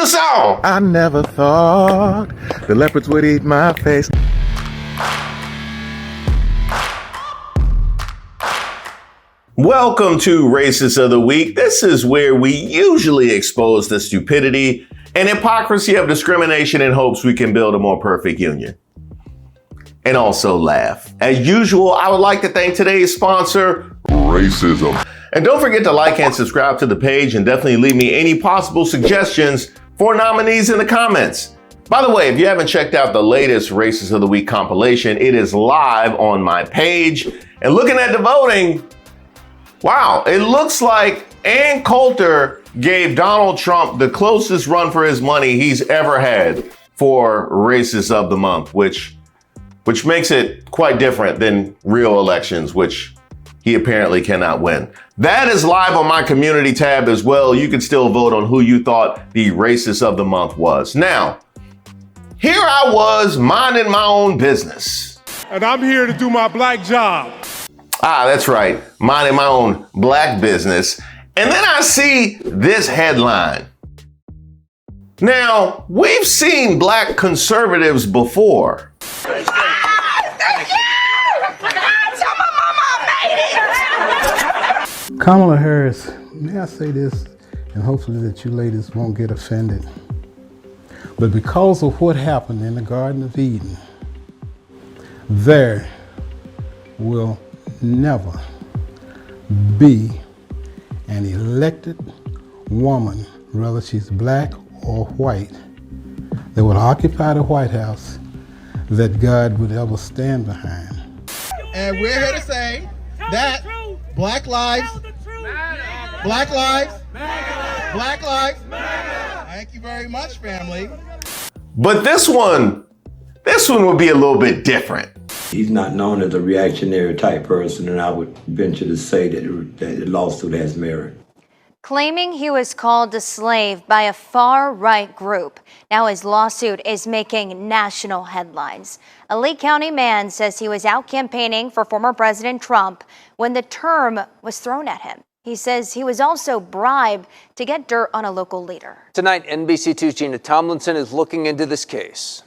the song. I never thought the leopards would eat my face. Welcome to Racist of the Week. This is where we usually expose the stupidity and hypocrisy of discrimination in hopes we can build a more perfect union. And also laugh. As usual, I would like to thank today's sponsor, Racism. And don't forget to like and subscribe to the page, and definitely leave me any possible suggestions for nominees in the comments. By the way, if you haven't checked out the latest Racist of the Week compilation, it is live on my page. And looking at the voting, wow, it looks like Ann Coulter gave Donald Trump the closest run for his money he's ever had for Racist of the Month, which makes it quite different than real elections, which he apparently cannot win. That is live on my community tab as well. You can still vote on who you thought the Racist of the Month was. Now, here I was minding my own business. And I'm here to do my black job. That's right, minding my own black business. And then I see this headline. Now, we've seen black conservatives before. Kamala Harris, may I say this, and hopefully that you ladies won't get offended, but because of what happened in the Garden of Eden, there will never be an elected woman, whether she's black or white, that will occupy the White House that God would ever stand behind. And we're here to say that Black lives, Black lives, Black lives. Thank you very much, family. But this one would be a little bit different. He's not known as a reactionary type person, and I would venture to say that the lawsuit has merit. Claiming he was called a slave by a far-right group. Now his lawsuit is making national headlines. A Lee County man says he was out campaigning for former President Trump when the term was thrown at him. He says he was also bribed to get dirt on a local leader. Tonight, NBC2's Gina Tomlinson is looking into this case.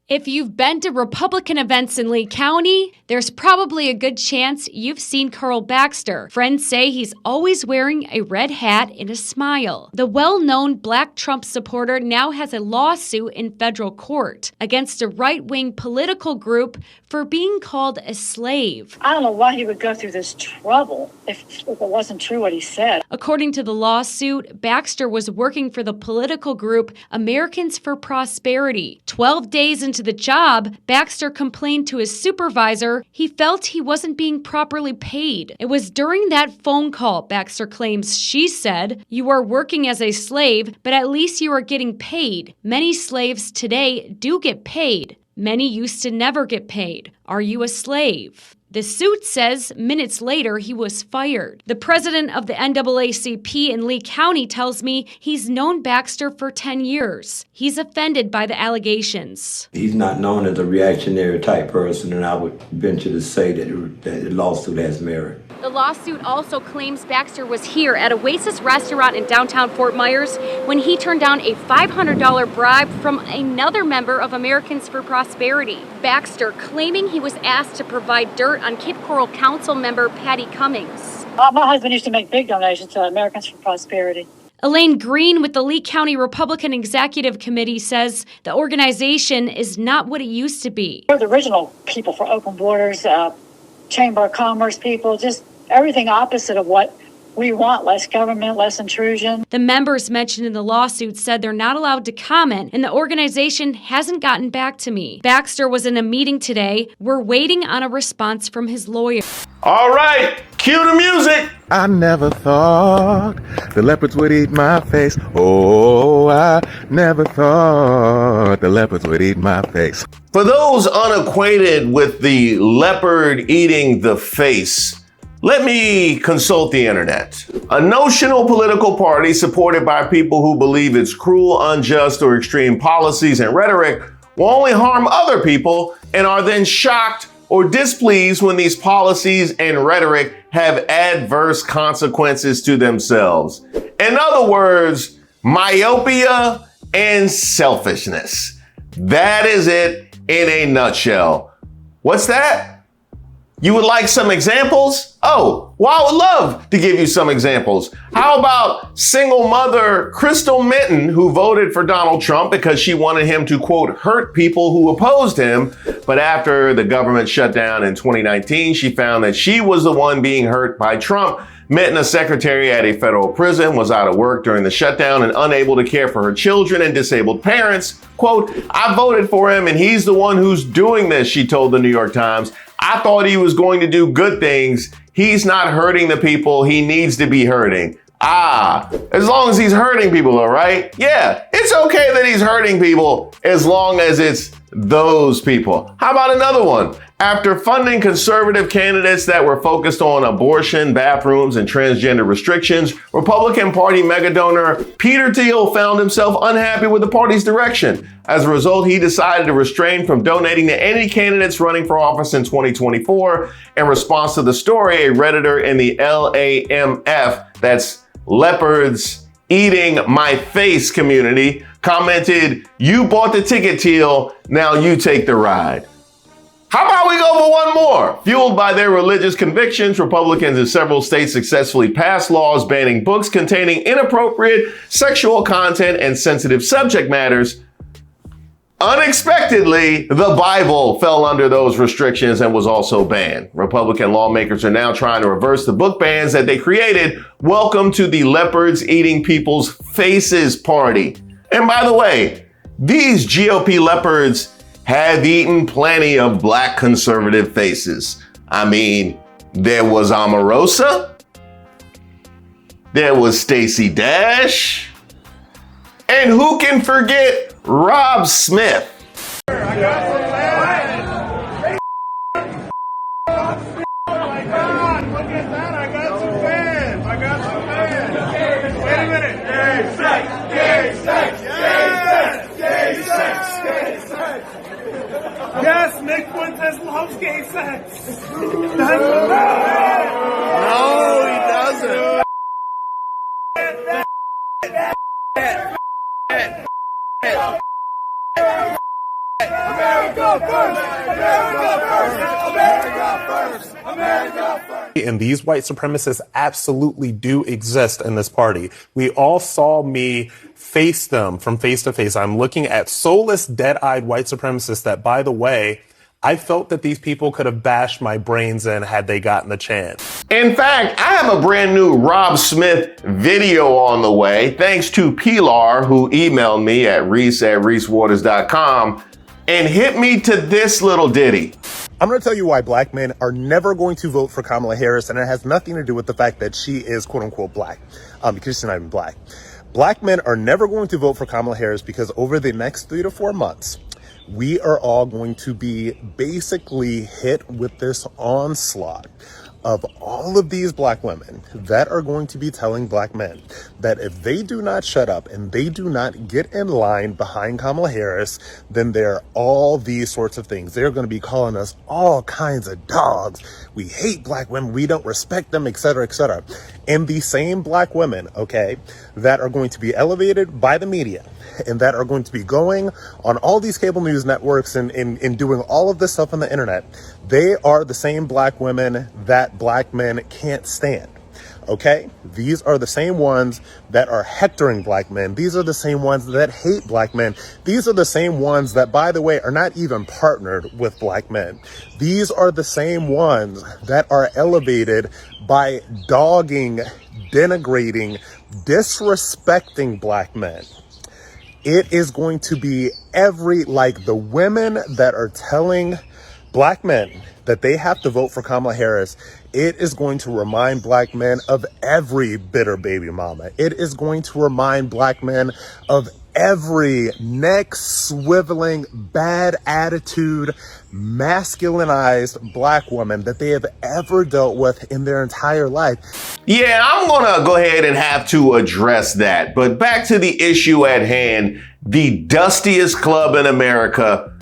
If you've been to Republican events in Lee County, there's probably a good chance you've seen Carl Baxter. Friends say he's always wearing a red hat and a smile. The well-known black Trump supporter now has a lawsuit in federal court against a right-wing political group for being called a slave. I don't know why he would go through this trouble if it wasn't true what he said. According to the lawsuit, Baxter was working for the political group Americans for Prosperity. 12 days into the job, Baxter complained to his supervisor he felt he wasn't being properly paid. It was during that phone call, Baxter claims she said, "You are working as a slave, but at least you are getting paid. Many slaves today do get paid. Many used to never get paid. Are you a slave?" The suit says minutes later he was fired. The president of the NAACP in Lee County tells me he's known Baxter for 10 years. He's offended by the allegations. He's not known as a reactionary type person, and I would venture to say that the lawsuit has merit. The lawsuit also claims Baxter was here at Oasis restaurant in downtown Fort Myers when he turned down a $500 bribe from another member of Americans for Prosperity. Baxter claiming he was asked to provide dirt on Cape Coral Council member Patty Cummings. My husband used to make big donations to Americans for Prosperity. Elaine Green with the Lee County Republican Executive Committee says the organization is not what it used to be. They're the original people for open borders, Chamber of Commerce people, just everything opposite of what we want, less government, less intrusion. The members mentioned in the lawsuit said they're not allowed to comment, and the organization hasn't gotten back to me. Baxter was in a meeting today. We're waiting on a response from his lawyer. All right, cue the music. I never thought the leopards would eat my face. Oh, I never thought the leopards would eat my face. For those unacquainted with the leopard eating the face, let me consult the internet. A notional political party supported by people who believe its cruel, unjust, or extreme policies and rhetoric will only harm other people and are then shocked or displeased when these policies and rhetoric have adverse consequences to themselves. In other words, myopia, and selfishness. That is it in a nutshell. What's that? You would like some examples? Oh, well, I would love to give you some examples. How about single mother Crystal Minton, who voted for Donald Trump because she wanted him to, quote, hurt people who opposed him. But after the government shut down in 2019, she found that she was the one being hurt by Trump. Minton, a secretary at a federal prison, was out of work during the shutdown and unable to care for her children and disabled parents. Quote, I voted for him and he's the one who's doing this, she told the New York Times. I thought he was going to do good things. He's not hurting the people he needs to be hurting. As long as he's hurting people, all right? Yeah, it's okay that he's hurting people as long as it's those people. How about another one? After funding conservative candidates that were focused on abortion, bathrooms, and transgender restrictions, Republican Party mega donor Peter Thiel found himself unhappy with the party's direction. As a result, he decided to refrain from donating to any candidates running for office in 2024. In response to the story, a Redditor in the LAMF, that's Leopards Eating My Face community, commented, "You bought the ticket, Thiel, now you take the ride." How about we go for one more? Fueled by their religious convictions, Republicans in several states successfully passed laws banning books containing inappropriate sexual content and sensitive subject matters. Unexpectedly, the Bible fell under those restrictions and was also banned. Republican lawmakers are now trying to reverse the book bans that they created. Welcome to the Leopards Eating People's Faces party. And by the way, these GOP leopards have eaten plenty of black conservative faces. I mean, there was Omarosa, there was Stacey Dash, and who can forget Rob Smith? Yes, Nick Fuentes loves gay sex. No, he doesn't. America first! America first! America first! America first! And these white supremacists absolutely do exist in this party. We all saw me face them from face to face. I'm looking at soulless, dead-eyed white supremacists that, by the way, I felt that these people could have bashed my brains in had they gotten the chance. In fact, I have a brand new Rob Smith video on the way, thanks to Pilar, who emailed me at reese@reesewaters.com and hit me to this little ditty. I'm going to tell you why black men are never going to vote for Kamala Harris, and it has nothing to do with the fact that she is quote-unquote black, because she's not even black. Black men are never going to vote for Kamala Harris because over the next 3 to 4 months, we are all going to be basically hit with this onslaught of all of these black women that are going to be telling black men that if they do not shut up and they do not get in line behind Kamala Harris, then they're all these sorts of things. They're going to be calling us all kinds of dogs. We hate black women. We don't respect them, etc., etc. And the same black women, okay, that are going to be elevated by the media and that are going to be going on all these cable news networks and doing all of this stuff on the internet, they are the same black women that black men can't stand. Okay? These are the same ones that are hectoring black men. These are the same ones that hate black men. These are the same ones that, by the way, are not even partnered with black men. These are the same ones that are elevated by dogging, denigrating, disrespecting black men. It is going to be the women that are telling black men that they have to vote for Kamala Harris, it is going to remind black men of every bitter baby mama. It is going to remind black men of every neck swiveling, bad attitude, masculinized black woman that they have ever dealt with in their entire life. Yeah, I'm gonna go ahead and have to address that. But back to the issue at hand, the dustiest club in America.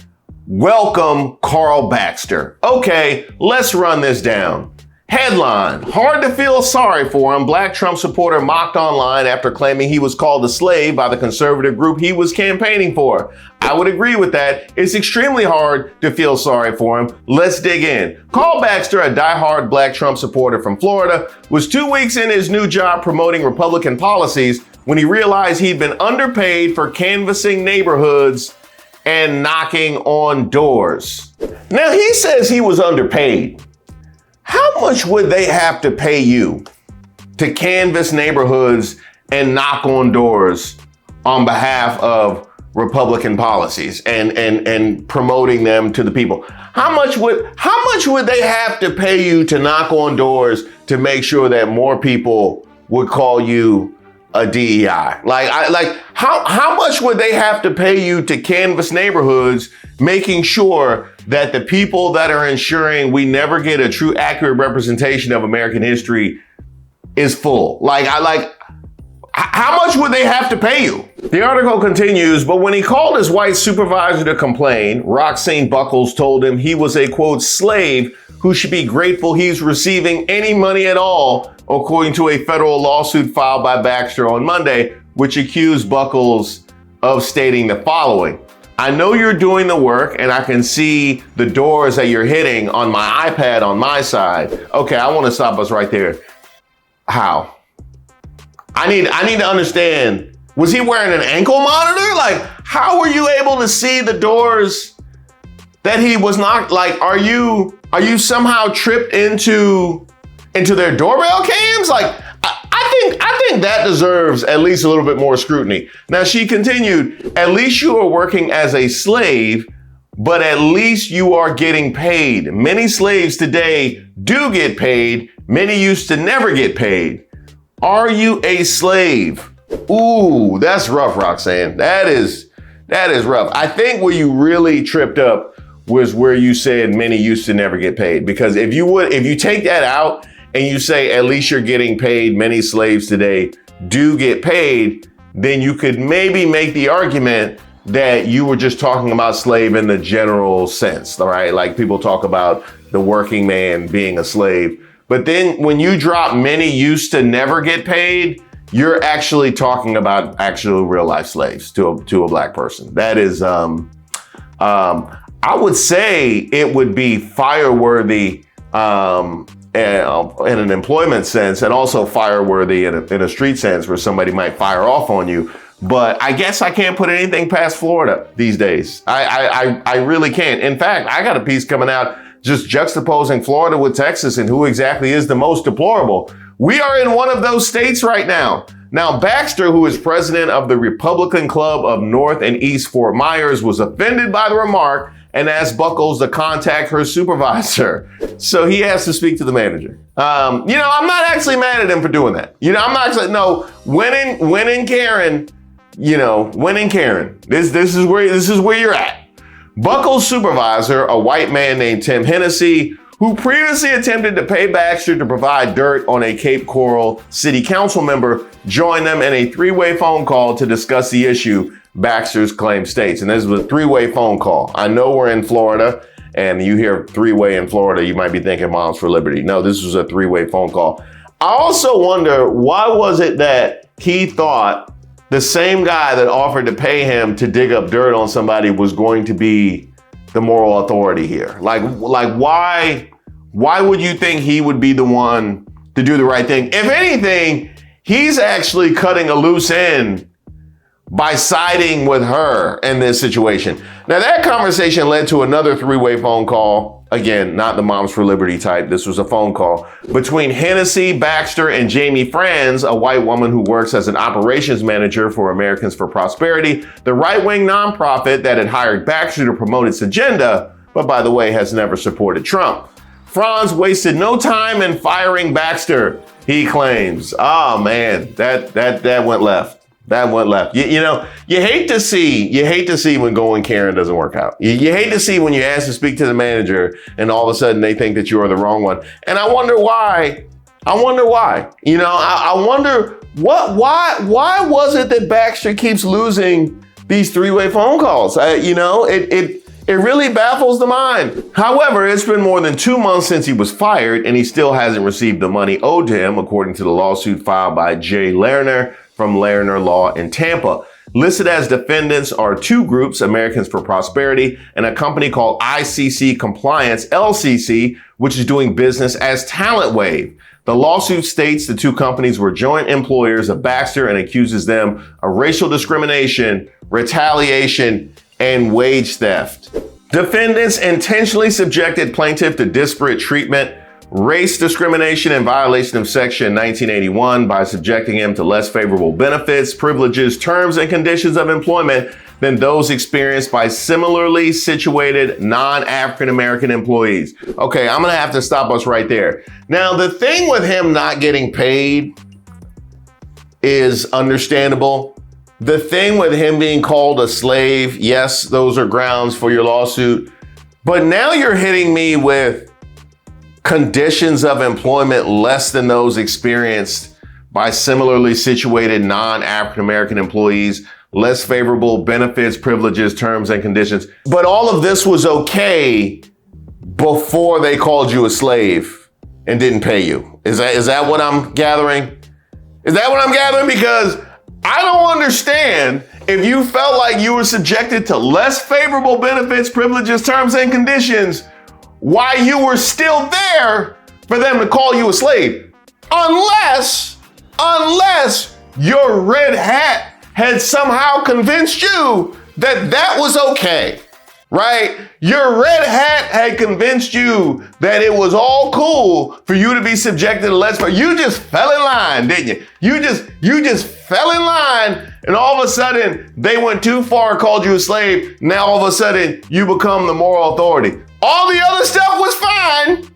Welcome, Carl Baxter. Okay, let's run this down. Headline, hard to feel sorry for him. Black Trump supporter mocked online after claiming he was called a slave by the conservative group he was campaigning for. I would agree with that. It's extremely hard to feel sorry for him. Let's dig in. Carl Baxter, a diehard Black Trump supporter from Florida, was 2 weeks in his new job promoting Republican policies when he realized he'd been underpaid for canvassing neighborhoods and knocking on doors. Now, he says he was underpaid. How much would they have to pay you to canvass neighborhoods and knock on doors on behalf of Republican policies and promoting them to the people? How much would they have to pay you to knock on doors to make sure that more people would call you a DEI? How much would they have to pay you to canvass neighborhoods, making sure that the people that are ensuring we never get a true accurate representation of American history is full? How much would they have to pay you? The article continues, but when he called his white supervisor to complain, Roxane Buckles told him he was a, quote, slave who should be grateful he's receiving any money at all, according to a federal lawsuit filed by Baxter on Monday, which accused Buckles of stating the following. I know you're doing the work and I can see the doors that you're hitting on my iPad on my side. Okay, I want to stop us right there. How? I need to understand, was he wearing an ankle monitor? Like, how were you able to see the doors that he was not, like, are you somehow tripped into their doorbell cams? Like, I think that deserves at least a little bit more scrutiny. Now, she continued, at least you are working as a slave, but at least you are getting paid. Many slaves today do get paid. Many used to never get paid. Are you a slave? Ooh, that's rough, Roxane. That is rough. I think where you really tripped up was where you said many used to never get paid. Because if you take that out and you say at least you're getting paid, many slaves today do get paid, then you could maybe make the argument that you were just talking about slave in the general sense, all right? Like people talk about the working man being a slave. But then when you drop many used to never get paid, you're actually talking about actual real life slaves to a black person. That is, I would say it would be fireworthy in an employment sense, and also fireworthy in a street sense where somebody might fire off on you. But I guess I can't put anything past Florida these days. I really can't. In fact, I got a piece coming out just juxtaposing Florida with Texas and who exactly is the most deplorable. We are in one of those states right now. Now, Baxter, who is president of the Republican Club of North and East Fort Myers, was offended by the remark and asked Buckles to contact her supervisor. So he has to speak to the manager. I'm not actually mad at him for doing that. I'm not actually, no, when in Karen, when in Karen, this is where you're at. Buckles' supervisor, a white man named Tim Hennessy, who previously attempted to pay Baxter to provide dirt on a Cape Coral city council member, joined them in a three-way phone call to discuss the issue, Baxter's claim states. And this was a three-way phone call. I know we're in Florida, and you hear three-way in Florida, you might be thinking Moms for Liberty. No, this was a three-way phone call. I also wonder, why was it that he thought the same guy that offered to pay him to dig up dirt on somebody was going to be the moral authority here? Like why would you think he would be the one to do the right thing? If anything, he's actually cutting a loose end by siding with her in this situation. Now, that conversation led to another three-way phone call. Again, not the Moms for Liberty type. This was a phone call between Hennessy, Baxter, and Jamie Franz, a white woman who works as an operations manager for Americans for Prosperity, the right-wing nonprofit that had hired Baxter to promote its agenda, but by the way, has never supported Trump. Franz wasted no time in firing Baxter, he claims. Oh man, that went left. That went left. You hate to see when going Karen doesn't work out. You hate to see when you ask to speak to the manager and all of a sudden they think that you are the wrong one. And I wonder why. I wonder why. Why was it that Baxter keeps losing these three-way phone calls? It It really baffles the mind. However, it's been more than 2 months since he was fired, and he still hasn't received the money owed to him, according to the lawsuit filed by Jay Lerner from Lerner Law in Tampa. Listed as defendants are two groups, Americans for Prosperity and a company called ICC Compliance, LCC, which is doing business as Talent Wave. The lawsuit states the two companies were joint employers of Baxter and accuses them of racial discrimination, retaliation, and wage theft. Defendants intentionally subjected plaintiff to disparate treatment, race discrimination, and violation of Section 1981 by subjecting him to less favorable benefits, privileges, terms, and conditions of employment than those experienced by similarly situated non-African American employees. Okay, I'm gonna have to stop us right there. Now, the thing with him not getting paid is understandable. The thing with him being called a slave, yes, those are grounds for your lawsuit. But now you're hitting me with conditions of employment less than those experienced by similarly situated non-African American employees, less favorable benefits, privileges, terms, and conditions. But all of this was okay before they called you a slave and didn't pay you. Is that what I'm gathering? Is that what I'm gathering? Because I don't understand if you felt like you were subjected to less favorable benefits, privileges, terms, and conditions, why you were still there for them to call you a slave. Unless your red hat had somehow convinced you that that was okay, right? Your red hat had convinced you that it was all cool for you to be subjected to less, but you just fell in line, didn't you? You just fell in line, and all of a sudden they went too far and called you a slave. Now all of a sudden you become the moral authority. All the other stuff was fine.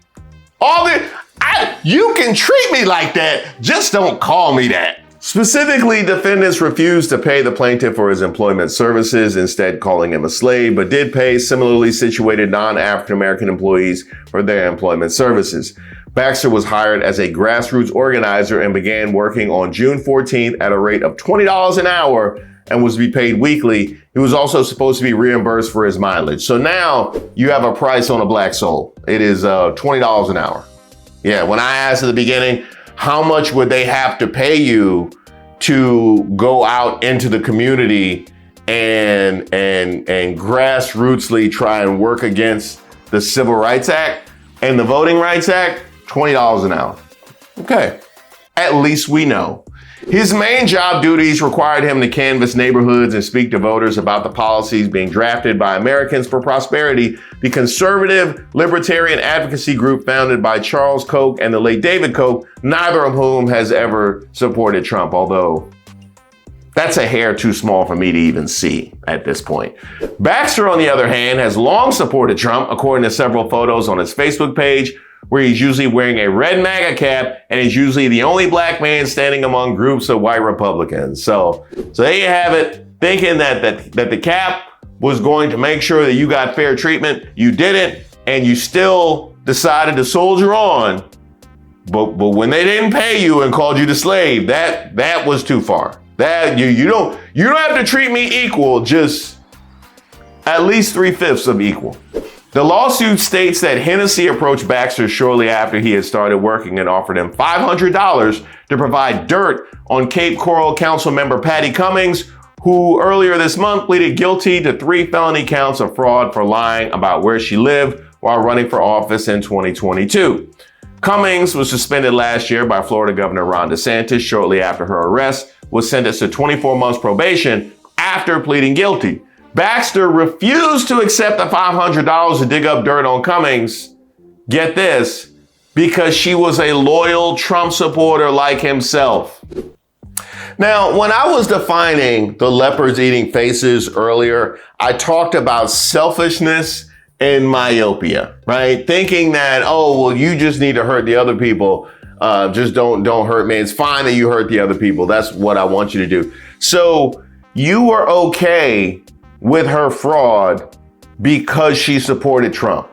You can treat me like that, just don't call me that. Specifically, defendants refused to pay the plaintiff for his employment services, instead calling him a slave, but did pay similarly situated non-African American employees for their employment services. Baxter was hired as a grassroots organizer and began working on June 14th at a rate of $20 an hour and was to be paid weekly. He was also supposed to be reimbursed for his mileage. So now you have a price on a black soul. It is $20 an hour. Yeah, when I asked at the beginning, how much would they have to pay you to go out into the community and grassrootsly try and work against the Civil Rights Act and the Voting Rights Act? $20 an hour. Okay, at least we know. His main job duties required him to canvass neighborhoods and speak to voters about the policies being drafted by Americans for Prosperity, the conservative libertarian advocacy group founded by Charles Koch and the late David Koch, neither of whom has ever supported Trump, although that's a hair too small for me to even see at this point. Baxter, on the other hand, has long supported Trump, according to several photos on his Facebook page, where he's usually wearing a red MAGA cap and is usually the only black man standing among groups of white Republicans. So there you have it, thinking that the cap was going to make sure that you got fair treatment. You didn't, and you still decided to soldier on. But when they didn't pay you and called you the slave, that was too far. That you don't have to treat me equal, just at least 3/5 of equal. The lawsuit states that Hennessy approached Baxter shortly after he had started working and offered him $500 to provide dirt on Cape Coral Council member Patty Cummings, who earlier this month pleaded guilty to 3 felony counts of fraud for lying about where she lived while running for office in 2022. Cummings was suspended last year by Florida Governor Ron DeSantis shortly after her arrest, was sentenced to 24 months probation after pleading guilty. Baxter refused to accept the $500 to dig up dirt on Cummings, get this, because she was a loyal Trump supporter like himself. Now, when I was defining the leopards eating faces earlier, I talked about selfishness and myopia, right? Thinking that, oh, well, you just need to hurt the other people. Just don't hurt me. It's fine that you hurt the other people. That's what I want you to do. So you were okay with her fraud because she supported Trump.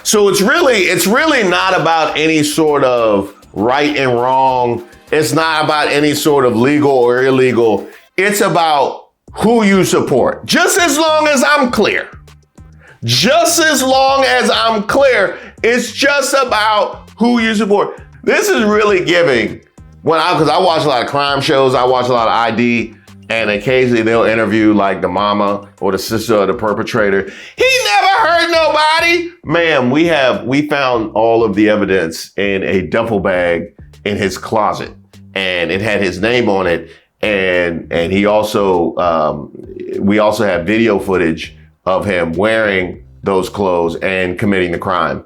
So it's really not about any sort of right and wrong. It's not about any sort of legal or illegal. It's about who you support. Just as long as I'm clear. Just as long as I'm clear, it's just about who you support. This is really giving, because I watch a lot of crime shows, I watch a lot of ID, and occasionally they'll interview like the mama or the sister of the perpetrator. He never hurt nobody. Ma'am, we found all of the evidence in a duffel bag in his closet, and it had his name on it. And he also, we also have video footage of him wearing those clothes and committing the crime.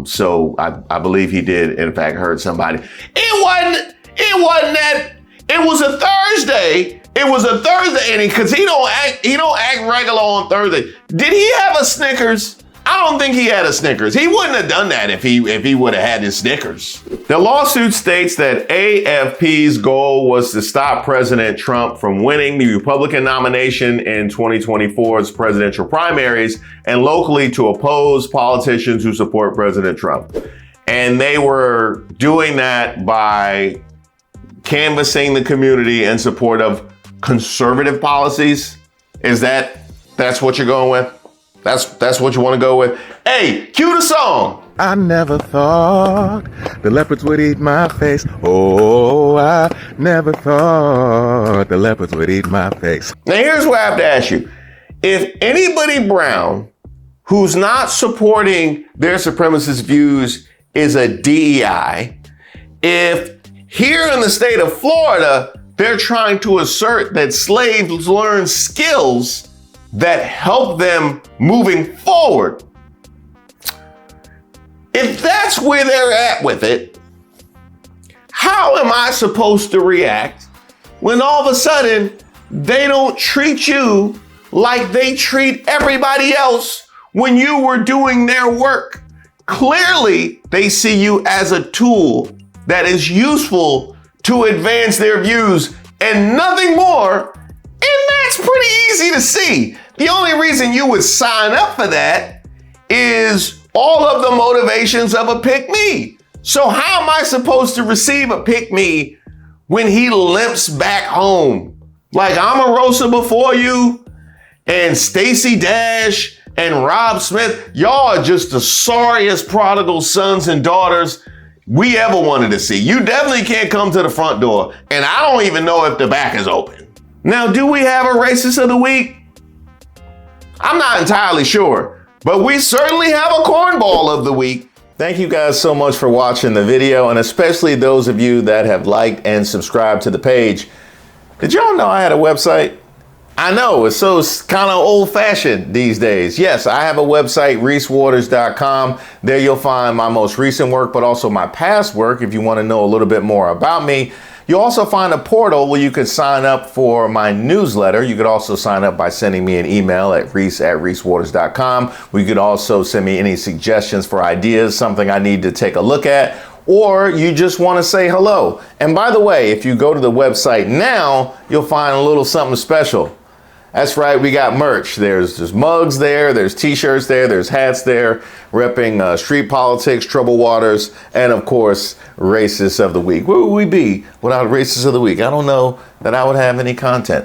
So I believe he did, in fact, hurt somebody. It wasn't that. It was a Thursday. It was a Thursday, and because he don't act regular on Thursday. Did he have a Snickers? I don't think he had a Snickers. He wouldn't have done that if he would have had his Snickers. The lawsuit states that AFP's goal was to stop President Trump from winning the Republican nomination in 2024's presidential primaries and locally to oppose politicians who support President Trump. And they were doing that by canvassing the community in support of conservative policies. That's what you're going with? That's what you want to go with? Hey, cue the song. I never thought the leopards would eat my face. Oh, I never thought the leopards would eat my face. Now here's what I have to ask you. If anybody brown who's not supporting their supremacist views is a DEI, if here in the state of Florida, they're trying to assert that slaves learn skills that help them moving forward. If that's where they're at with it, how am I supposed to react when all of a sudden they don't treat you like they treat everybody else when you were doing their work? Clearly, they see you as a tool that is useful to advance their views and nothing more. And that's pretty easy to see. The only reason you would sign up for that is all of the motivations of a pick-me. So how am I supposed to receive a pick-me when he limps back home? Like Omarosa before you and Stacey Dash and Rob Smith, y'all are just the sorriest prodigal sons and daughters we ever wanted to see. You definitely can't come to the front door, and I don't even know if the back is open. Now, do we have a racist of the week? I'm not entirely sure, but we certainly have a cornball of the week. Thank you guys so much for watching the video, and especially those of you that have liked and subscribed to the page. Did y'all know I had a website? I know, it's so kind of old-fashioned these days. Yes, I have a website, ReeseWaters.com. There you'll find my most recent work, but also my past work if you want to know a little bit more about me. You'll also find a portal where you can sign up for my newsletter. You could also sign up by sending me an email at reese@reesewaters.com. You could also send me any suggestions for ideas, something I need to take a look at, or you just want to say hello. And by the way, if you go to the website now, you'll find a little something special. That's right, we got merch. There's mugs there, there's t-shirts there, there's hats there, repping street politics, troubled waters, and of course, racist of the week. Where would we be without racist of the week? I don't know that I would have any content.